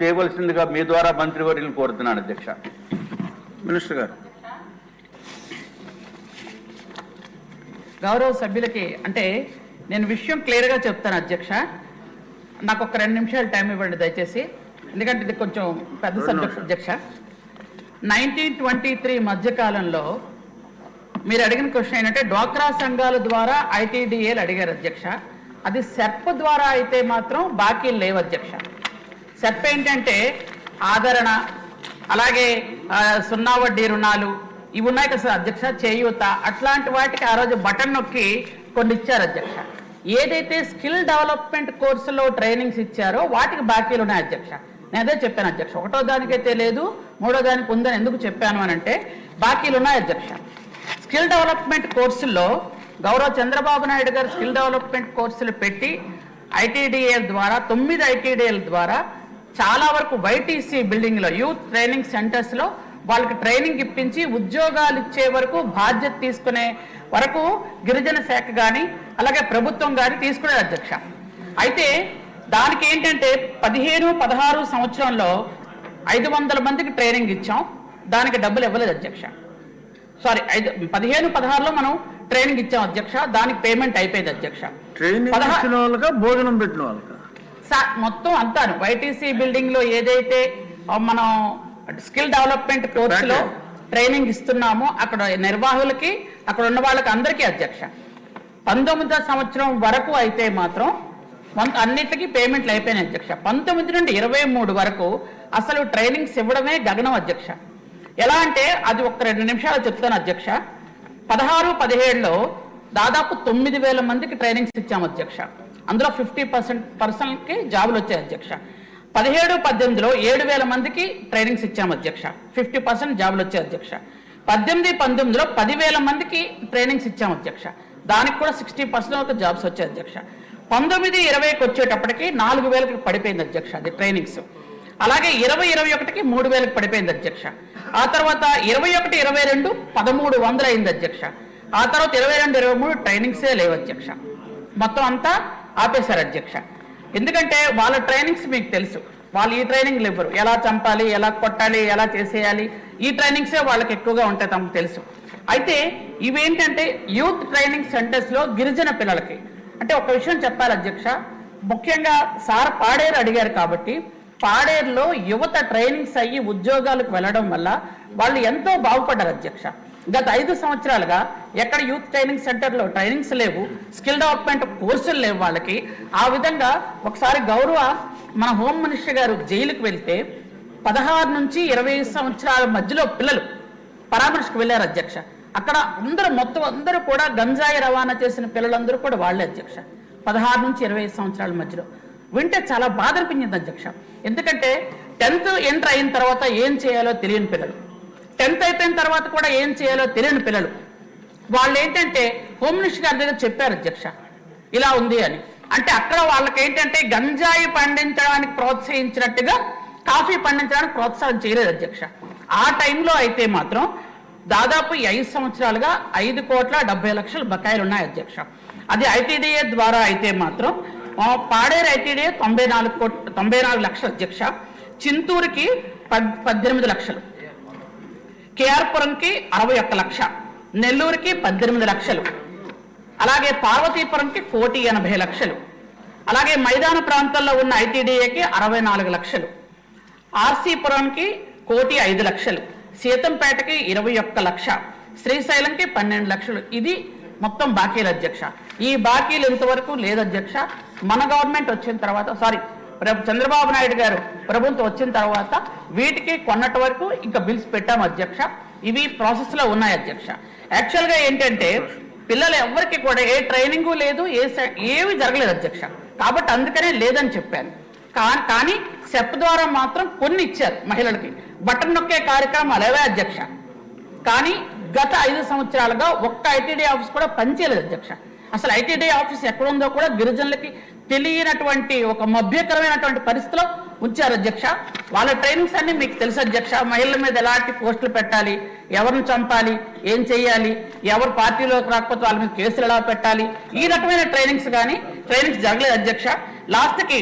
చేయవలసిందిగా మీ ద్వారా మంత్రివర్యులను కోరుతున్నాను అధ్యక్ష. మినిస్టర్ గారు. గౌరవ సభ్యులకి అంటే నేను విషయం క్లియర్గా చెప్తాను అధ్యక్ష. నాకు ఒక 2 నిమిషాలు టైం ఇవ్వండి దయచేసి, ఎందుకంటే ఇది కొంచెం పెద్ద సబ్జెక్ట్ అధ్యక్ష. 1923 మధ్యకాలంలో మీరు అడిగిన క్వశ్చన్ ఏంటంటే డ్వాక్రా సంఘాల ద్వారా ఐటీడీఏలు అడిగారు అధ్యక్ష. అది సెర్ప్ ద్వారా అయితే మాత్రం బాకీలు లేవు అధ్యక్ష. సెర్ప్ ఏంటంటే ఆదరణ, అలాగే 0 వడ్డీ రుణాలు ఇవి ఉన్నాయి కదా అధ్యక్ష, చేయూత, అట్లాంటి వాటికి ఆ రోజు బటన్ నొక్కి కొన్ని ఇచ్చారు అధ్యక్ష. ఏదైతే స్కిల్ డెవలప్మెంట్ కోర్సులో ట్రైనింగ్స్ ఇచ్చారో వాటికి బాకీలు ఉన్నాయి అధ్యక్ష. నేను అదే చెప్పాను అధ్యక్ష. 1వ దానికైతే లేదు, 3వ దానికి ఉందని ఎందుకు చెప్పాను అని అంటే బాకీలు ఉన్నాయి అధ్యక్ష. స్కిల్ డెవలప్మెంట్ కోర్సుల్లో గౌరవ చంద్రబాబు నాయుడు గారు స్కిల్ డెవలప్మెంట్ కోర్సులు పెట్టి ఐటీడీఏల ద్వారా 9 ఐటీడీఏల ద్వారా చాలా వరకు వైటీసీ బిల్డింగ్లో యూత్ ట్రైనింగ్ సెంటర్స్లో వాళ్ళకి ట్రైనింగ్ ఇప్పించి ఉద్యోగాలు ఇచ్చే వరకు బాధ్యత తీసుకునే వరకు గిరిజన శాఖ కానీ అలాగే ప్రభుత్వం కానీ తీసుకునే అధ్యక్ష. అయితే దానికి ఏంటంటే 15-16 సంవత్సరంలో 500 మందికి ట్రైనింగ్ ఇచ్చాం, దానికి డబ్బులు ఇవ్వలేదు అధ్యక్ష. సారీ 15-16లో మనం ట్రైనింగ్ ఇచ్చాం అధ్యక్ష, దానికి పేమెంట్ అయిపోయింది అధ్యక్ష. భోజనం పెట్టిన వాళ్ళకి మొత్తం అంతాను వైటీసీ బిల్డింగ్ లో ఏదైతే మనం స్కిల్ డెవలప్మెంట్ కోర్సులో ట్రైనింగ్ ఇస్తున్నామో అక్కడ నిర్వాహకులకి అక్కడ ఉన్న వాళ్ళకి అందరికీ అధ్యక్ష 19వ సంవత్సరం వరకు అయితే మాత్రం అన్నిటికీ పేమెంట్లు అయిపోయినాయి అధ్యక్ష. 19 నుండి 23 వరకు అసలు ట్రైనింగ్స్ ఇవ్వడమే గగనం అధ్యక్ష. ఎలా అంటే అది ఒక 2 నిమిషాలు చెప్తాను అధ్యక్ష. 16-17లో దాదాపు 9,000 మందికి ట్రైనింగ్స్ ఇచ్చాము అధ్యక్ష. అందులో 50% జాబులు వచ్చాయి అధ్యక్ష. 17-18లో 7,000 మందికి ట్రైనింగ్స్ ఇచ్చాము అధ్యక్ష, 50% జాబులు వచ్చాయి అధ్యక్ష. 18-19లో 10,000 మందికి ట్రైనింగ్స్ ఇచ్చాము అధ్యక్ష, దానికి కూడా 60% వరకు జాబ్స్ వచ్చాయి అధ్యక్ష. 19-20కి వచ్చేటప్పటికి 4,000కి పడిపోయింది అధ్యక్ష అది ట్రైనింగ్స్. అలాగే 20-21కి 3,000కి పడిపోయింది అధ్యక్ష. ఆ తర్వాత 21-22 1,300 అయింది అధ్యక్ష. ఆ తర్వాత 22-23 ట్రైనింగ్సే లేవు అధ్యక్ష, మొత్తం అంతా ఆపేశారు అధ్యక్ష. ఎందుకంటే వాళ్ళ ట్రైనింగ్స్ మీకు తెలుసు, వాళ్ళు ఈ ట్రైనింగ్లు ఇవ్వరు, ఎలా చంపాలి, ఎలా కొట్టాలి, ఎలా చేసేయాలి, ఈ ట్రైనింగ్సే వాళ్ళకి ఎక్కువగా ఉంటాయి తమకు తెలుసు. అయితే ఇవేంటంటే యూత్ ట్రైనింగ్ సెంటర్స్లో గిరిజన పిల్లలకి అంటే ఒక విషయం చెప్పాలి అధ్యక్ష. ముఖ్యంగా సార్ పాడేరు అడిగారు కాబట్టి పాడేరులో యువత ట్రైనింగ్స్ అయ్యి ఉద్యోగాలకు వెళ్ళడం వల్ల వాళ్ళు ఎంతో బాగుపడ్డారు అధ్యక్ష. గత 5 సంవత్సరాలుగా ఎక్కడ యూత్ ట్రైనింగ్ సెంటర్లో ట్రైనింగ్స్ లేవు, స్కిల్ డెవలప్మెంట్ కోర్సులు లేవు వాళ్ళకి. ఆ విధంగా ఒకసారి గౌరవ మన హోమ్ మినిస్టర్ గారు జైలుకు వెళ్తే 16 నుంచి 20 సంవత్సరాల మధ్యలో పిల్లలు పరామర్శకు వెళ్ళారు అధ్యక్ష. అక్కడ అందరూ కూడా గంజాయి రవాణా చేసిన పిల్లలందరూ కూడా వాళ్ళే అధ్యక్ష, 16 నుంచి 20 సంవత్సరాల మధ్యలో. వింటే చాలా బాధ అనిపించింది అధ్యక్ష. ఎందుకంటే 10th ఎంటర్ అయిన తర్వాత ఏం చేయాలో తెలియని పిల్లలు, 10th అయిపోయిన తర్వాత కూడా ఏం చేయాలో తెలియని పిల్లలు, వాళ్ళు ఏంటంటే హోమ్ మినిస్టర్ గారి దగ్గర చెప్పారు అధ్యక్ష ఇలా ఉంది అని. అంటే అక్కడ వాళ్ళకి ఏంటంటే గంజాయి పండించడానికి ప్రోత్సహించినట్టుగా కాఫీ పండించడానికి ప్రోత్సాహం చేయలేదు అధ్యక్ష. ఆ టైంలో అయితే మాత్రం దాదాపు 5 సంవత్సరాలుగా 5,70,00,000 బకాయిలు ఉన్నాయి అధ్యక్ష. అది ఐటీడీఏ ద్వారా అయితే మాత్రం పాడేరు ఐటీడీఏ 94 లక్షలు అధ్యక్ష, చింతూరుకి 18 లక్షలు, కేఆర్పురంకి 61 లక్ష, నెల్లూరుకి 18 లక్షలు, అలాగే పార్వతీపురంకి 1,80 లక్షలు, అలాగే మైదాన ప్రాంతాల్లో ఉన్న ఐటీడీఏకి 64 లక్షలు, ఆర్సీపురంకి 1,05 లక్షలు, సీతంపేటకి 21 లక్ష, శ్రీశైలంకి 12 లక్షలు. ఇది మొత్తం బాకీలు అధ్యక్ష. ఈ బాకీలు ఇంతవరకు లేదు అధ్యక్ష. మన గవర్నమెంట్ వచ్చిన తర్వాత చంద్రబాబు నాయుడు గారు ప్రభుత్వం వచ్చిన తర్వాత వీటికి కొన్నటి వరకు ఇంకా బిల్స్ పెట్టాము అధ్యక్ష. ఇవి ప్రాసెస్లో ఉన్నాయి అధ్యక్ష. యాక్చువల్గా ఏంటంటే పిల్లలు ఎవరికి కూడా ఏ ట్రైనింగు లేదు, ఏవి జరగలేదు అధ్యక్ష. కాబట్టి అందుకనే లేదని చెప్పాను. కానీ సెప్ ద్వారా మాత్రం కొన్ని ఇచ్చారు మహిళలకి, బటన్ నొక్కే కార్యక్రమాలు అవే అధ్యక్ష. కానీ గత 5 సంవత్సరాలుగా ఒక్క ఐటీడీ ఆఫీస్ కూడా పనిచేయలేదు అధ్యక్ష. అసలు ఐటీడీ ఆఫీస్ ఎక్కడుందో కూడా గిరిజనులకి తెలియనటువంటి ఒక మభ్యకరమైనటువంటి పరిస్థితిలో ఉంచారు అధ్యక్ష. వాళ్ళ ట్రైనింగ్స్ అన్ని మీకు తెలుసు అధ్యక్ష. మహిళల మీద ఎలాంటి పోస్టులు పెట్టాలి, ఎవరిని చంపాలి, ఏం చేయాలి, ఎవరు పార్టీలోకి రాకపోతే వాళ్ళ మీద కేసులు ఎలా పెట్టాలి, ఈ రకమైన ట్రైనింగ్స్ జరగలేదు అధ్యక్ష. లాస్ట్కి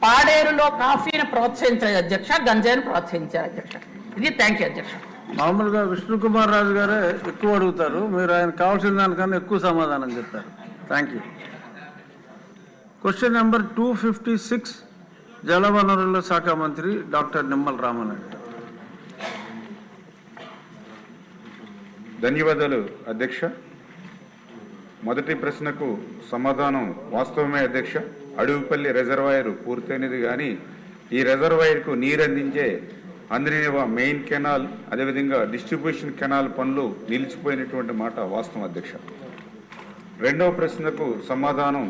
పాడేరులో కాఫీని ప్రోత్సహించారు అధ్యక్ష, గంజాయిని ప్రోత్సహించారు అధ్యక్ష. ఇది థ్యాంక్ యూ అధ్యక్ష. మామూలుగా విష్ణుకుమార్ రాజు గారే ఎక్కువ అడుగుతారు, మీరు ఆయన కావాల్సిన దానికన్నా ఎక్కువ సమాధానం చెప్తారు. Thank you. క్వశ్చన్ నెంబర్ 256 జలవనరుల శాఖ మంత్రి డాక్టర్ నిమ్మల రామానాయుడు. ధన్యవాదాలు అధ్యక్ష. మొదటి ప్రశ్నకు సమాధానం వాస్తవమే అధ్యక్ష. అడవిపల్లి రిజర్వాయర్ పూర్తయినది, కానీ ఈ రిజర్వాయర్కు నీరు అందించే అంద్రినివ మెయిన్ కెనాల్, అదేవిధంగా డిస్ట్రిబ్యూషన్ కెనాల్ పనులు నిలిచిపోయినటువంటి మాట వాస్తవం అధ్యక్ష. రెండవ ప్రశ్నకు సమాధానం,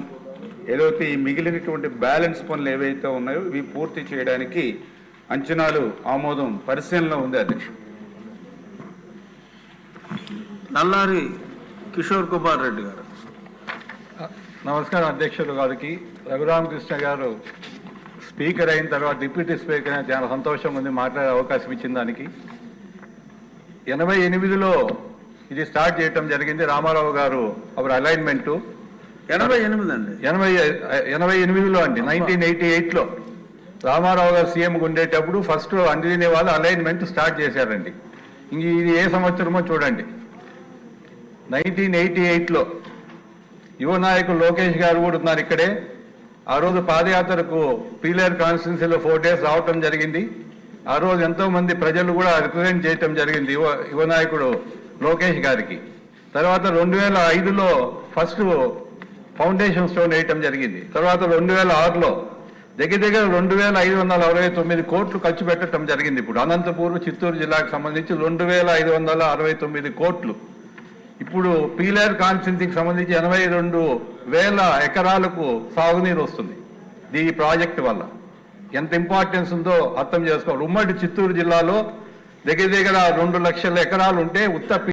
ఏదైతే ఈ మిగిలినటువంటి బ్యాలెన్స్ పనులు ఏవైతే ఉన్నాయో ఇవి పూర్తి చేయడానికి అంచనాలు ఆమోదం పరిశీలనలో ఉంది అధ్యక్ష. నల్లారి కిషోర్ కుమార్ రెడ్డి గారు. నమస్కారం అధ్యక్షుడు గారికి. రఘురామకృష్ణ గారు స్పీకర్ అయిన తర్వాత డిప్యూటీ స్పీకర్ అయిన చాలా సంతోషం ఉంది మాట్లాడే అవకాశం ఇచ్చిన దానికి. 88లో ఇది స్టార్ట్ చేయటం జరిగింది. రామారావు గారు అవర్ అలైన్మెంట్ 88 అండి. 88లో అండి, 1988లో రామారావు గారు సీఎం ఉండేటప్పుడు ఫస్ట్ అందినే వాళ్ళు అలైన్మెంట్ స్టార్ట్ చేశారండి. ఇంక ఇది ఏ సంవత్సరమో చూడండి. 1988లో యువ నాయకులు లోకేష్ గారు కూడా ఉన్నారు ఇక్కడే. ఆ రోజు పాదయాత్రకు పీలేరు కాన్స్టిట్యున్సీలో 4 days రావటం జరిగింది. ఆ రోజు ఎంతో మంది ప్రజలు కూడా రిప్రజెంట్ చేయటం జరిగింది యువ నాయకుడు లోకేష్ గారికి. తర్వాత 2005లో ఫస్ట్ ఫౌండేషన్ స్టోన్ వేయటం జరిగింది. తర్వాత 2006లో దగ్గర 2569 కోట్లు ఖర్చు పెట్టడం జరిగింది. ఇప్పుడు అనంతపూర్ చిత్తూరు జిల్లాకు సంబంధించి 2569 కోట్లు. ఇప్పుడు పీలేరు కాన్స్టిట్యున్సీకి సంబంధించి 82,000 ఎకరాలకు సాగునీరు వస్తుంది ఈ ప్రాజెక్టు వల్ల. ఎంత ఇంపార్టెన్స్ ఉందో అర్థం చేసుకోవాలి. ఉమ్మడి చిత్తూరు జిల్లాలో దగ్గర 2 లక్షల ఎకరాలు ఉంటే ఉత్త